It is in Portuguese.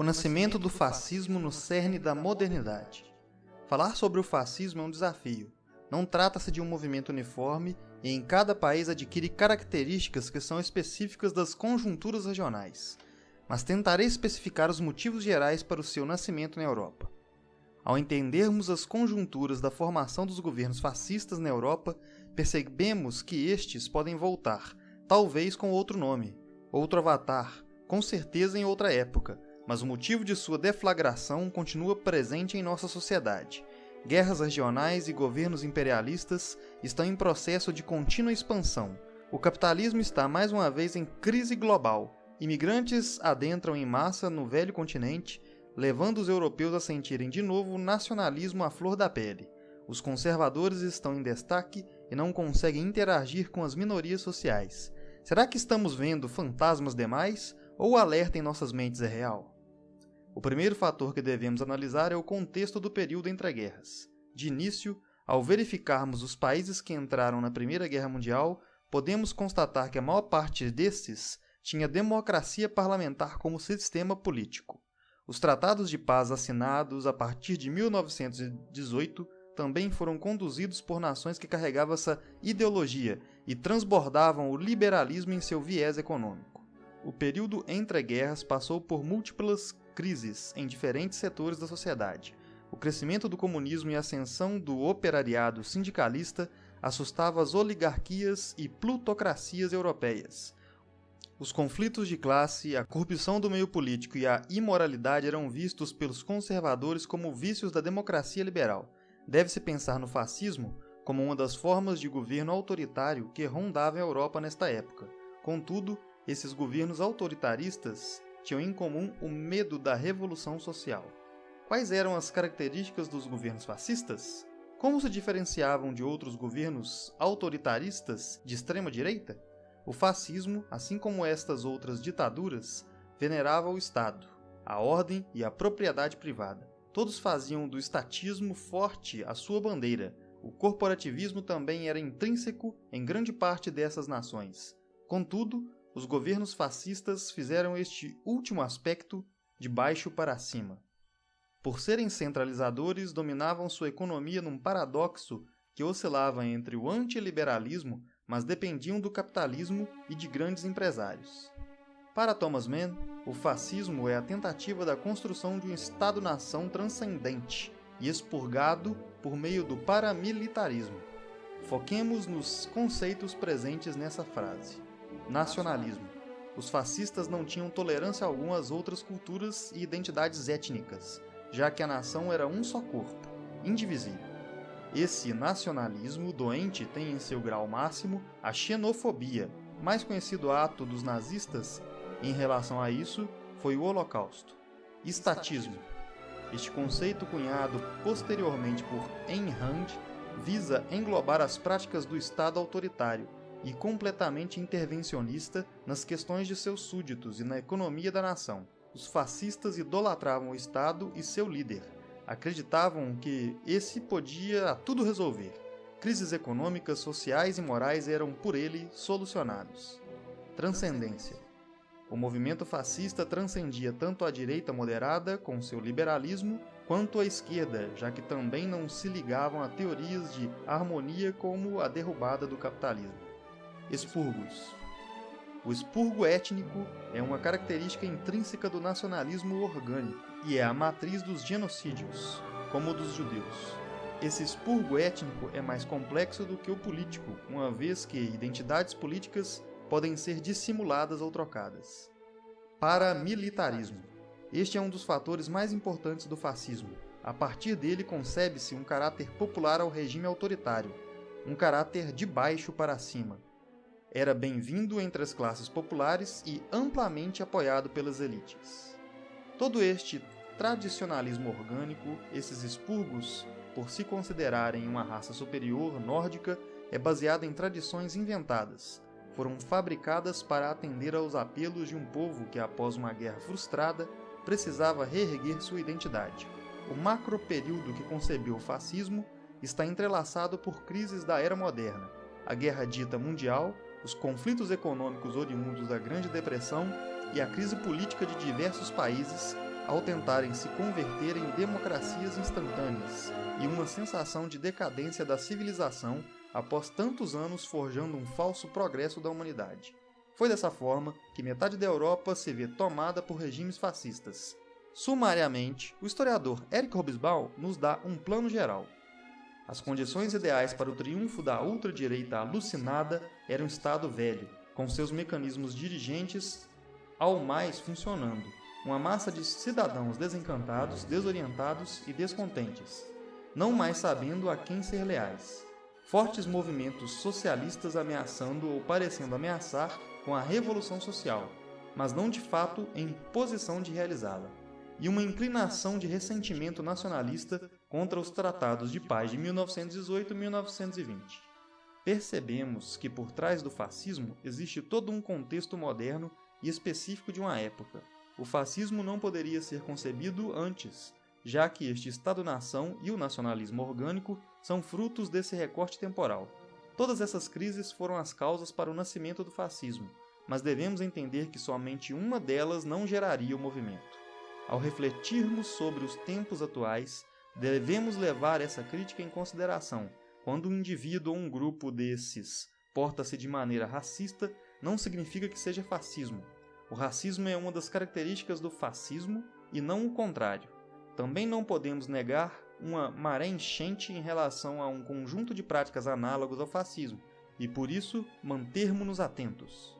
O nascimento do fascismo no cerne da modernidade. Falar sobre o fascismo é um desafio. Não trata-se de um movimento uniforme e em cada país adquire características que são específicas das conjunturas regionais, mas tentarei especificar os motivos gerais para o seu nascimento na Europa. Ao entendermos as conjunturas da formação dos governos fascistas na Europa, percebemos que estes podem voltar, talvez com outro nome, outro avatar, com certeza em outra época, mas o motivo de sua deflagração continua presente em nossa sociedade. Guerras regionais e governos imperialistas estão em processo de contínua expansão. O capitalismo está mais uma vez em crise global. Imigrantes adentram em massa no velho continente, levando os europeus a sentirem de novo o nacionalismo à flor da pele. Os conservadores estão em destaque e não conseguem interagir com as minorias sociais. Será que estamos vendo fantasmas demais ou o alerta em nossas mentes é real? O primeiro fator que devemos analisar é o contexto do período entre guerras. De início, ao verificarmos os países que entraram na Primeira Guerra Mundial, podemos constatar que a maior parte desses tinha democracia parlamentar como sistema político. Os tratados de paz assinados a partir de 1918 também foram conduzidos por nações que carregavam essa ideologia e transbordavam o liberalismo em seu viés econômico. O período entre guerras passou por múltiplas crises em diferentes setores da sociedade. O crescimento do comunismo e a ascensão do operariado sindicalista assustava as oligarquias e plutocracias europeias. Os conflitos de classe, a corrupção do meio político e a imoralidade eram vistos pelos conservadores como vícios da democracia liberal. Deve-se pensar no fascismo como uma das formas de governo autoritário que rondava a Europa nesta época. Contudo, esses governos autoritaristas tinham em comum o medo da revolução social. Quais eram as características dos governos fascistas? Como se diferenciavam de outros governos autoritaristas de extrema-direita? O fascismo, assim como estas outras ditaduras, venerava o Estado, a ordem e a propriedade privada. Todos faziam do estatismo forte a sua bandeira. O corporativismo também era intrínseco em grande parte dessas nações. Contudo, os governos fascistas fizeram este último aspecto de baixo para cima. Por serem centralizadores, dominavam sua economia num paradoxo que oscilava entre o antiliberalismo, mas dependiam do capitalismo e de grandes empresários. Para Thomas Mann, o fascismo é a tentativa da construção de um Estado-nação transcendente e expurgado por meio do paramilitarismo. Foquemos nos conceitos presentes nessa frase. Nacionalismo. Os fascistas não tinham tolerância alguma às outras culturas e identidades étnicas, já que a nação era um só corpo, indivisível. Esse nacionalismo doente tem em seu grau máximo a xenofobia. Mais conhecido ato dos nazistas em relação a isso foi o Holocausto. Estatismo. Este conceito, cunhado posteriormente por Ayn Rand, visa englobar as práticas do Estado autoritário e completamente intervencionista nas questões de seus súditos e na economia da nação. Os fascistas idolatravam o Estado e seu líder. Acreditavam que esse podia a tudo resolver. Crises econômicas, sociais e morais eram por ele solucionados. Transcendência. O movimento fascista transcendia tanto a direita moderada, com seu liberalismo, quanto a esquerda, já que também não se ligavam a teorias de harmonia como a derrubada do capitalismo. Expurgos. O expurgo étnico é uma característica intrínseca do nacionalismo orgânico e é a matriz dos genocídios, como o dos judeus. Esse expurgo étnico é mais complexo do que o político, uma vez que identidades políticas podem ser dissimuladas ou trocadas. Paramilitarismo. Este é um dos fatores mais importantes do fascismo. A partir dele concebe-se um caráter popular ao regime autoritário, um caráter de baixo para cima. Era bem-vindo entre as classes populares e amplamente apoiado pelas elites. Todo este tradicionalismo orgânico, esses expurgos, por se considerarem uma raça superior nórdica, é baseado em tradições inventadas. Foram fabricadas para atender aos apelos de um povo que, após uma guerra frustrada, precisava reerguer sua identidade. O macroperíodo que concebeu o fascismo está entrelaçado por crises da era moderna, a Guerra Dita Mundial, os conflitos econômicos oriundos da Grande Depressão e a crise política de diversos países ao tentarem se converter em democracias instantâneas, e uma sensação de decadência da civilização após tantos anos forjando um falso progresso da humanidade. Foi dessa forma que metade da Europa se vê tomada por regimes fascistas. Sumariamente, o historiador Eric Hobsbawm nos dá um plano geral. As condições ideais para o triunfo da ultradireita alucinada eram um Estado velho, com seus mecanismos dirigentes ao mais funcionando, uma massa de cidadãos desencantados, desorientados e descontentes, não mais sabendo a quem ser leais. Fortes movimentos socialistas ameaçando ou parecendo ameaçar com a revolução social, mas não de fato em posição de realizá-la. E uma inclinação de ressentimento nacionalista contra os tratados de paz de 1918 e 1920. Percebemos que por trás do fascismo existe todo um contexto moderno e específico de uma época. O fascismo não poderia ser concebido antes, já que este Estado-nação e o nacionalismo orgânico são frutos desse recorte temporal. Todas essas crises foram as causas para o nascimento do fascismo, mas devemos entender que somente uma delas não geraria o movimento. Ao refletirmos sobre os tempos atuais, devemos levar essa crítica em consideração. Quando um indivíduo ou um grupo desses porta-se de maneira racista, não significa que seja fascismo. O racismo é uma das características do fascismo e não o contrário. Também não podemos negar uma maré enchente em relação a um conjunto de práticas análogas ao fascismo, e por isso mantermos-nos atentos.